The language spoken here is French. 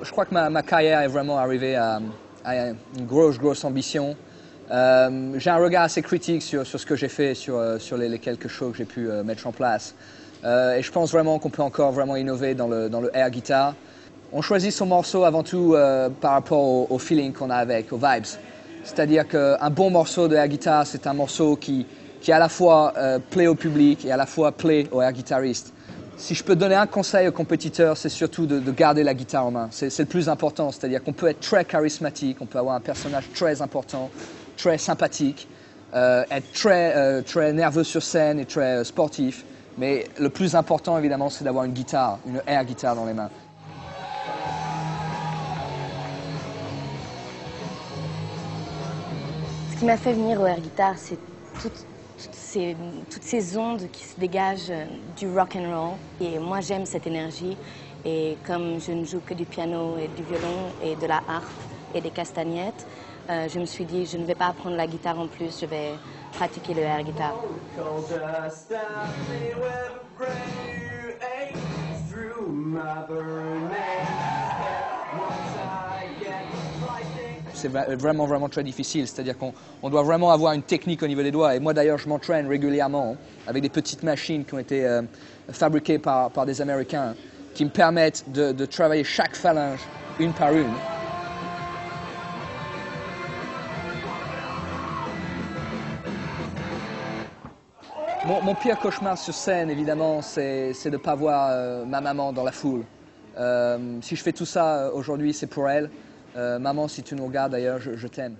Je crois que ma carrière est vraiment arrivée à une grosse ambition. J'ai un regard assez critique sur ce que j'ai fait, sur les quelques shows que j'ai pu mettre en place. Et je pense vraiment qu'on peut encore vraiment innover dans le air guitar. On choisit son morceau avant tout par rapport au feeling qu'on a avec, aux vibes. C'est-à-dire qu'un bon morceau de air guitar, c'est un morceau qui à la fois plaît au public et à la fois plaît au air guitariste. Si je peux donner un conseil aux compétiteurs, c'est surtout de garder la guitare en main. C'est le plus important, c'est-à-dire qu'on peut être très charismatique, on peut avoir un personnage très important, très sympathique, être très nerveux sur scène et très sportif. Mais le plus important, évidemment, c'est d'avoir une guitare, une air guitare dans les mains. Ce qui m'a fait venir au air guitar, c'est toutes ces ondes qui se dégagent du rock and roll. Et moi, j'aime cette énergie. Et comme je ne joue que du piano et du violon et de la harpe et des castagnettes, je me suis dit, je ne vais pas apprendre la guitare en plus, je vais pratiquer le air guitar. C'est vraiment très difficile, c'est-à-dire qu'on doit vraiment avoir une technique au niveau des doigts. Et moi d'ailleurs, je m'entraîne régulièrement avec des petites machines qui ont été fabriquées par des Américains, qui me permettent de travailler chaque phalange une par une. Mon pire cauchemar sur scène, évidemment, c'est de ne pas voir ma maman dans la foule. Si je fais tout ça aujourd'hui, c'est pour elle. Maman, si tu nous regardes d'ailleurs, je t'aime.